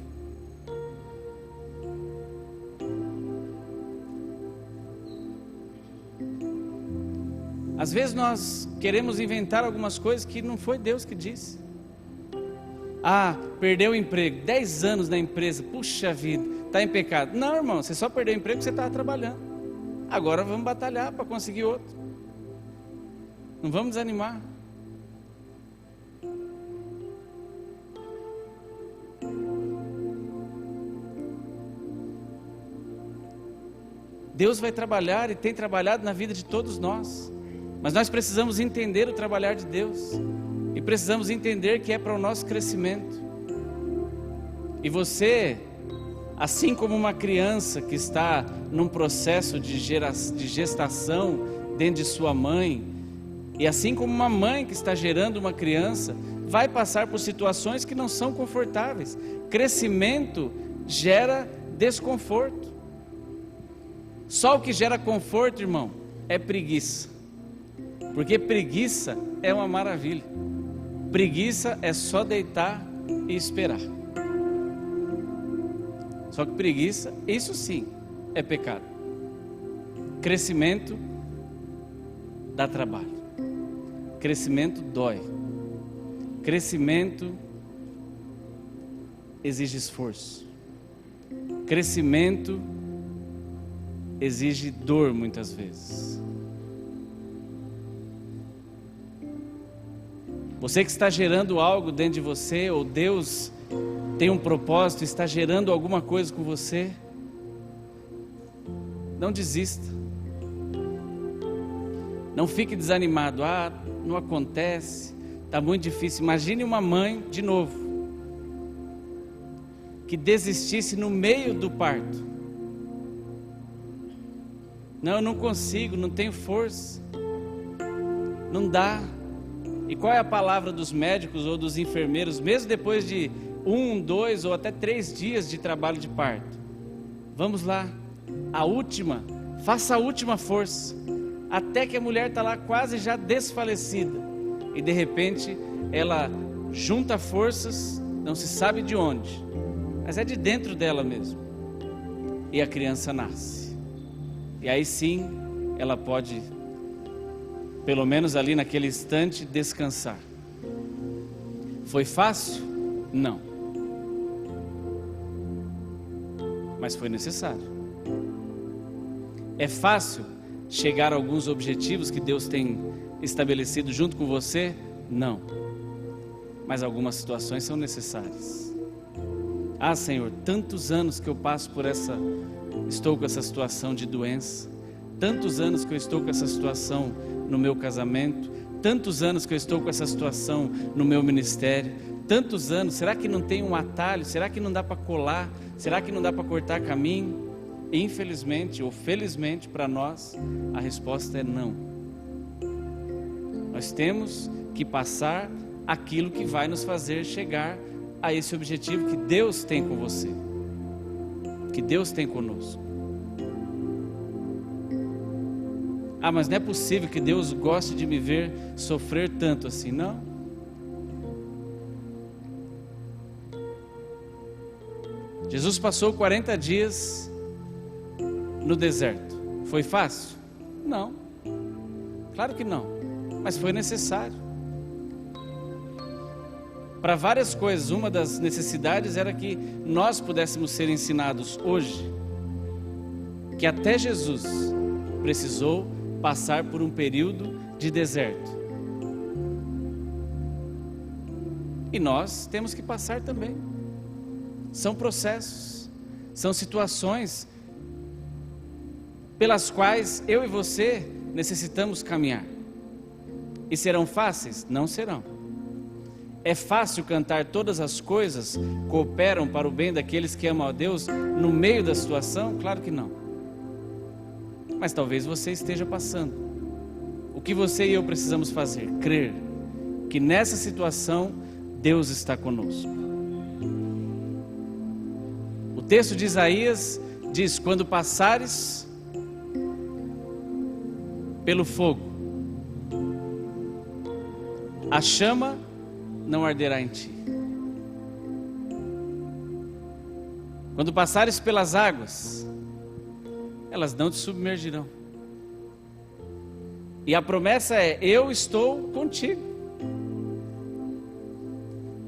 Speaker 1: Às vezes nós queremos inventar algumas coisas que não foi Deus que disse. Ah, perdeu o emprego, 10 anos na empresa, puxa vida, está em pecado. Não, irmão, você só perdeu o emprego porque você estava trabalhando. Agora vamos batalhar para conseguir outro. Não vamos desanimar. Deus vai trabalhar e tem trabalhado na vida de todos nós. Mas nós precisamos entender o trabalhar de Deus. E precisamos entender que é para o nosso crescimento. E você, assim como uma criança que está num processo de gestação dentro de sua mãe, e assim como uma mãe que está gerando uma criança, vai passar por situações que não são confortáveis. Crescimento gera desconforto. Só o que gera conforto, irmão, é preguiça. Porque preguiça é uma maravilha. Preguiça é só deitar e esperar. Só que preguiça, isso sim, é pecado. Crescimento dá trabalho. Crescimento dói. Crescimento exige esforço. Crescimento exige dor muitas vezes. Você que está gerando algo dentro de você, ou Deus tem um propósito, está gerando alguma coisa com você, não desista. Não fique desanimado. Ah, não acontece, está muito difícil. Imagine uma mãe, de novo, que desistisse no meio do parto. Não, eu não consigo, não tenho força, não dá. E qual é a palavra dos médicos ou dos enfermeiros, mesmo depois de 1, 2 ou até 3 dias de trabalho de parto? Vamos lá, faça a última força, até que a mulher está lá quase já desfalecida, e de repente ela junta forças, não se sabe de onde, mas é de dentro dela mesmo, e a criança nasce. E aí sim, ela pode, pelo menos ali naquele instante, descansar. Foi fácil? Não. mas foi necessário. É fácil chegar a alguns objetivos que Deus tem estabelecido junto com você? Não. Mas algumas situações são necessárias. Ah, Senhor, tantos anos que eu passo estou com essa situação de doença, tantos anos que eu estou com essa situação no meu casamento, tantos anos que eu estou com essa situação no meu ministério, tantos anos, será que não tem um atalho? Será que não dá para colar? Será que não dá para cortar caminho? Infelizmente ou felizmente para nós, a resposta é não. Nós temos que passar aquilo que vai nos fazer chegar a esse objetivo que Deus tem com você, que Deus tem conosco. Ah, mas não é possível que Deus goste de me ver sofrer tanto assim, não? Jesus passou 40 dias no deserto. Foi fácil? Não, claro que não, mas foi necessário. Para várias coisas, uma das necessidades era que nós pudéssemos ser ensinados hoje, que até Jesus precisou passar por um período de deserto. E nós temos que passar também. São processos, são situações pelas quais eu e você necessitamos caminhar. E serão fáceis? Não serão. É fácil cantar todas as coisas cooperam para o bem daqueles que amam a Deus no meio da situação? Claro que não. Mas talvez você esteja passando. O que você e eu precisamos fazer? Crer que nessa situação Deus está conosco. O texto de Isaías diz: quando passares pelo fogo, a chama não arderá em ti. Quando passares pelas águas, elas não te submergirão. E a promessa é: eu estou contigo.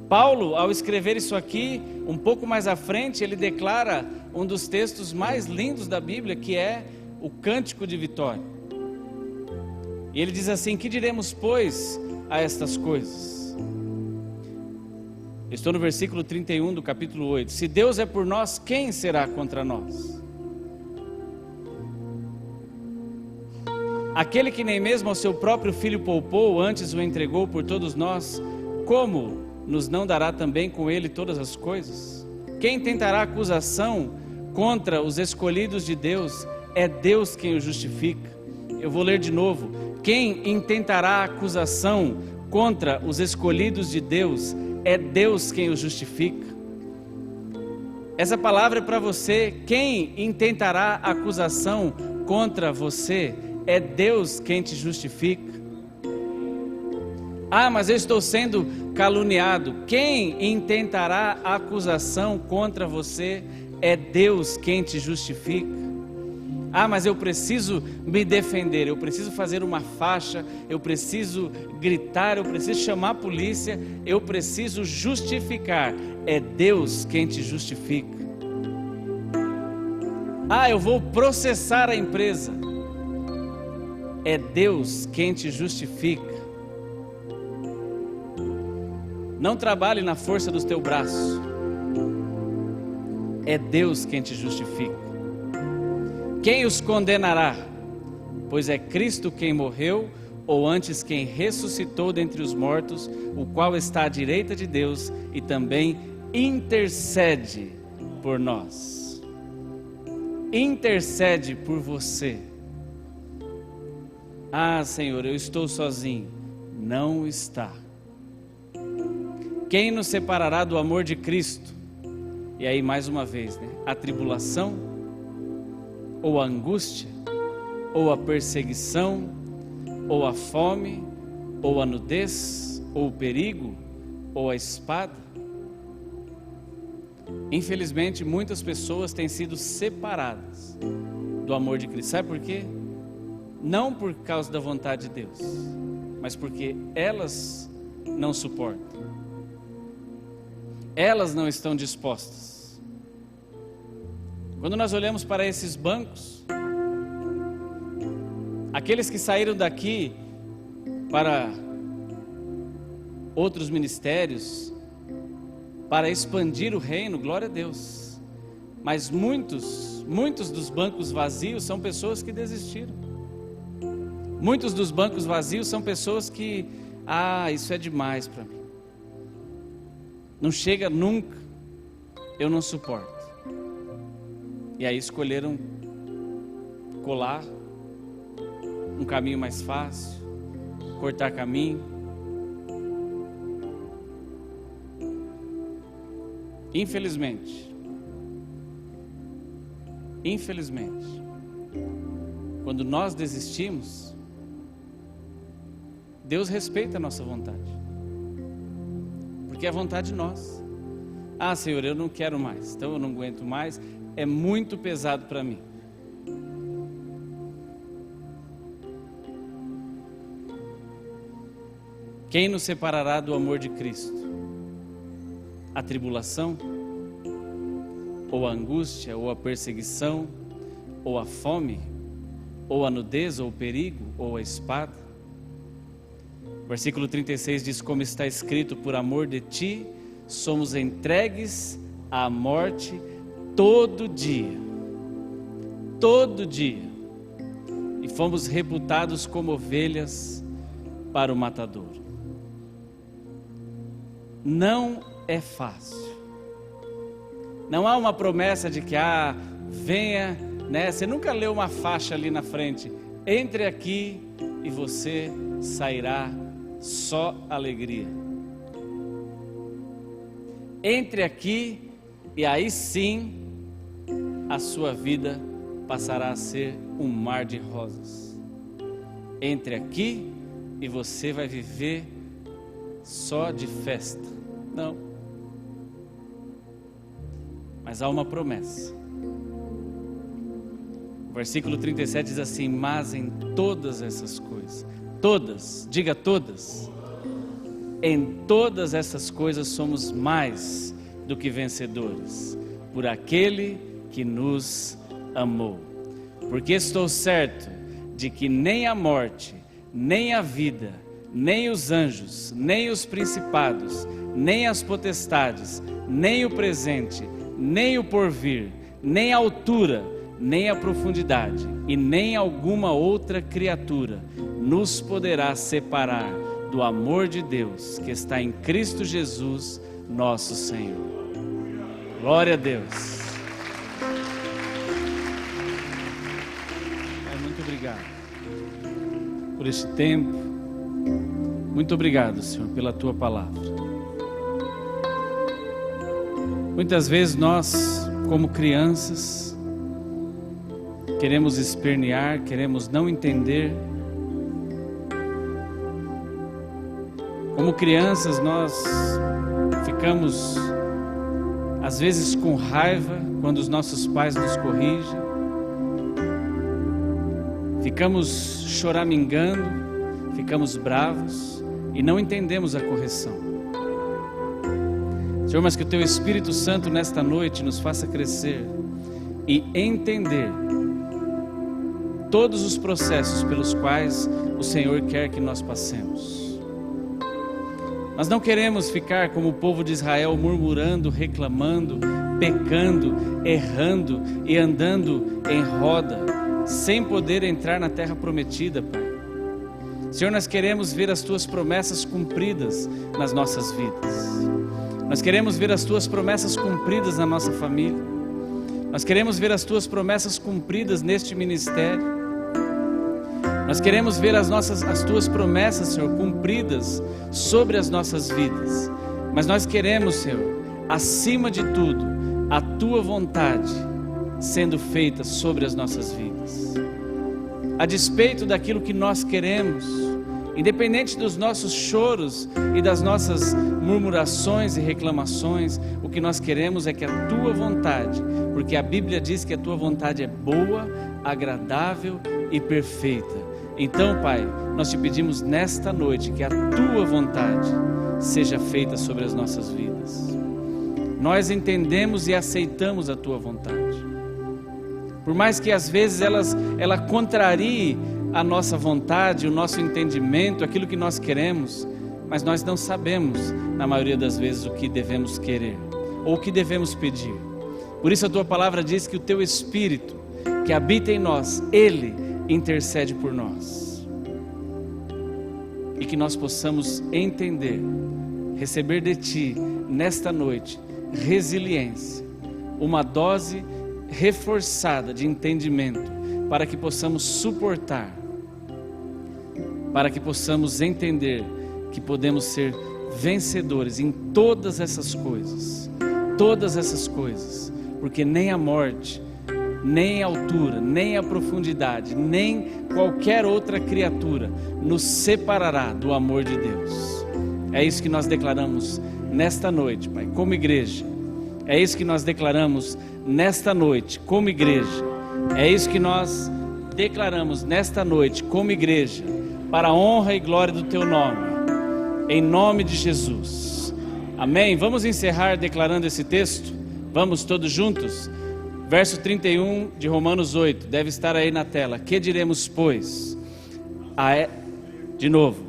Speaker 1: Paulo, ao escrever isso aqui, um pouco mais à frente, ele declara um dos textos mais lindos da Bíblia, que é o Cântico de Vitória. E ele diz assim: que diremos, pois, a estas coisas? Estou no versículo 31 do capítulo 8. Se Deus é por nós, quem será contra nós? Aquele que nem mesmo ao seu próprio filho poupou, antes o entregou por todos nós, como nos não dará também com ele todas as coisas? Quem tentará acusação contra os escolhidos de Deus? É Deus quem o justifica. Eu vou ler de novo. Quem intentará acusação contra os escolhidos de Deus? É Deus quem o justifica. Essa palavra é para você. Quem intentará acusação contra você? É Deus quem te justifica. Ah, mas eu estou sendo caluniado. Quem intentará acusação contra você? É Deus quem te justifica. Ah, mas eu preciso me defender, eu preciso fazer uma faixa, eu preciso gritar, eu preciso chamar a polícia, eu preciso justificar. É Deus quem te justifica. Ah, eu vou processar a empresa. É Deus quem te justifica. Não trabalhe na força do teu braço. É Deus quem te justifica. Quem os condenará? Pois é Cristo quem morreu, ou antes quem ressuscitou dentre os mortos, o qual está à direita de Deus e também intercede por nós. Intercede por você. Ah, Senhor, eu estou sozinho. Não está. Quem nos separará do amor de Cristo? E aí mais uma vez, a tribulação, ou a angústia, ou a perseguição, ou a fome, ou a nudez, ou o perigo, ou a espada. Infelizmente, muitas pessoas têm sido separadas do amor de Cristo. Sabe por quê? Não por causa da vontade de Deus, mas porque elas não suportam. Elas não estão dispostas. Quando nós olhamos para esses bancos, aqueles que saíram daqui para outros ministérios, para expandir o reino, glória a Deus. Mas muitos dos bancos vazios são pessoas que desistiram. Muitos dos bancos vazios são pessoas que, isso é demais para mim. Não chega nunca, eu não suporto. E aí escolheram colar um caminho mais fácil, cortar caminho. Infelizmente, quando nós desistimos, Deus respeita a nossa vontade, porque é vontade nossa. Senhor, eu não quero mais, então eu não aguento mais, é muito pesado para mim. Quem nos separará do amor de Cristo? A tribulação? Ou a angústia? Ou a perseguição? Ou a fome? Ou a nudez? Ou o perigo? Ou a espada? Versículo 36 diz: como está escrito, por amor de ti, somos entregues à morte todo dia, e fomos reputados como ovelhas para o matador. Não é fácil. Não há uma promessa de que venha, né? Você nunca leu uma faixa ali na frente: entre aqui e você sairá só alegria. Entre aqui e aí sim a sua vida passará a ser um mar de rosas. Entre aqui e você vai viver só de festa. Não. Mas há uma promessa. O versículo 37 diz assim: mas em todas essas coisas, todas, diga todas, em todas essas coisas somos mais do que vencedores, por aquele que nos amou. Porque estou certo de que nem a morte, nem a vida, nem os anjos, nem os principados, nem as potestades, nem o presente, nem o porvir, nem a altura, nem a profundidade, e nem alguma outra criatura nos poderá separar do amor de Deus que está em Cristo Jesus, nosso Senhor. Glória a Deus. Muito obrigado por este tempo. Muito obrigado, Senhor, pela Tua palavra. Muitas vezes nós, como crianças, queremos espernear, queremos não entender. Como crianças nós ficamos às vezes com raiva quando os nossos pais nos corrigem. Ficamos choramingando, ficamos bravos e não entendemos a correção. Senhor, mas que o Teu Espírito Santo nesta noite nos faça crescer e entender todos os processos pelos quais o Senhor quer que nós passemos. Nós não queremos ficar como o povo de Israel, murmurando, reclamando, pecando, errando e andando em roda, sem poder entrar na terra prometida, Pai. Senhor, nós queremos ver as Tuas promessas cumpridas nas nossas vidas. Nós queremos ver as Tuas promessas cumpridas na nossa família. Nós queremos ver as Tuas promessas cumpridas neste ministério. Nós queremos ver as Tuas promessas, Senhor, cumpridas sobre as nossas vidas. Mas nós queremos, Senhor, acima de tudo, a Tua vontade sendo feita sobre as nossas vidas. A despeito daquilo que nós queremos, independente dos nossos choros e das nossas murmurações e reclamações, o que nós queremos é que a Tua vontade, porque a Bíblia diz que a Tua vontade é boa, agradável e perfeita. Então, Pai, nós Te pedimos nesta noite que a Tua vontade seja feita sobre as nossas vidas. Nós entendemos e aceitamos a Tua vontade. Por mais que às vezes ela contrarie a nossa vontade, o nosso entendimento, aquilo que nós queremos, mas nós não sabemos, na maioria das vezes, o que devemos querer, ou o que devemos pedir. Por isso a tua palavra diz que o teu Espírito, que habita em nós, Ele intercede por nós. E que nós possamos entender, receber de Ti, nesta noite, resiliência, uma dose reforçada de entendimento, para que possamos suportar, para que possamos entender que podemos ser vencedores em todas essas coisas, porque nem a morte, nem a altura, nem a profundidade, nem qualquer outra criatura nos separará do amor de Deus. É isso que nós declaramos nesta noite, Pai, como igreja. É isso que nós declaramos nesta noite, como igreja. É isso que nós declaramos nesta noite, como igreja, para a honra e glória do Teu nome, em nome de Jesus. Amém? Vamos encerrar declarando esse texto? Vamos todos juntos? Verso 31 de Romanos 8, deve estar aí na tela. Que diremos, pois? De novo.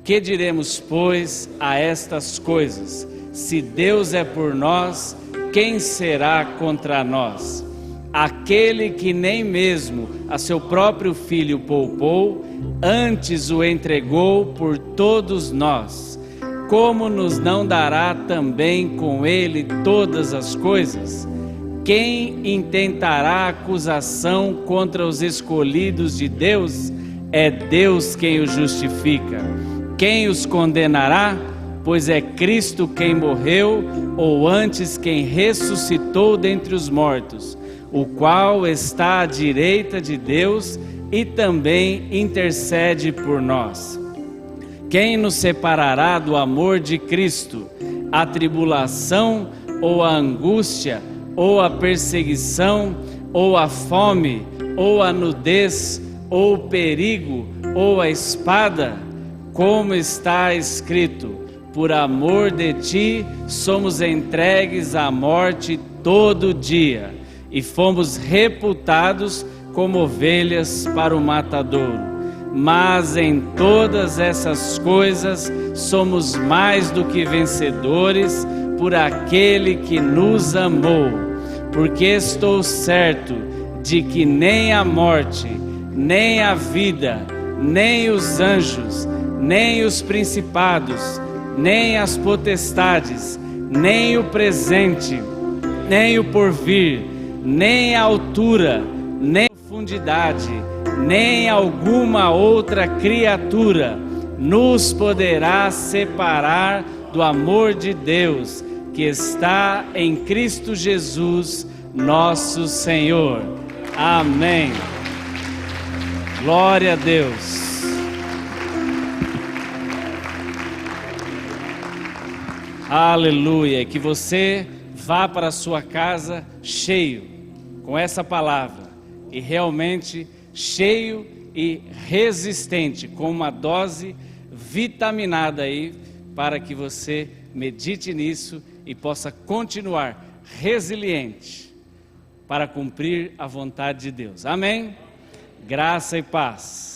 Speaker 1: Que diremos, pois, a estas coisas? Se Deus é por nós, quem será contra nós? Aquele que nem mesmo a seu próprio Filho poupou, antes o entregou por todos nós, como nos não dará também com Ele todas as coisas? Quem intentará acusação contra os escolhidos de Deus? É Deus quem os justifica. Quem os condenará? Pois é Cristo quem morreu, ou antes quem ressuscitou dentre os mortos, o qual está à direita de Deus e também intercede por nós. Quem nos separará do amor de Cristo? A tribulação, ou a angústia, ou a perseguição, ou a fome, ou a nudez, ou o perigo, ou a espada? Como está escrito: por amor de Ti somos entregues à morte todo dia, e fomos reputados como ovelhas para o matadouro. Mas em todas essas coisas somos mais do que vencedores por aquele que nos amou, porque estou certo de que nem a morte, nem a vida, nem os anjos, nem os principados, nem as potestades, nem o presente, nem o porvir, nem a altura, nem a profundidade, nem alguma outra criatura nos poderá separar do amor de Deus, que está em Cristo Jesus, nosso Senhor. Amém. Glória a Deus. Aleluia. Que você vá para a sua casa cheio com essa palavra, e realmente cheio e resistente, com uma dose vitaminada aí, para que você medite nisso e possa continuar resiliente para cumprir a vontade de Deus. Amém? Graça e paz.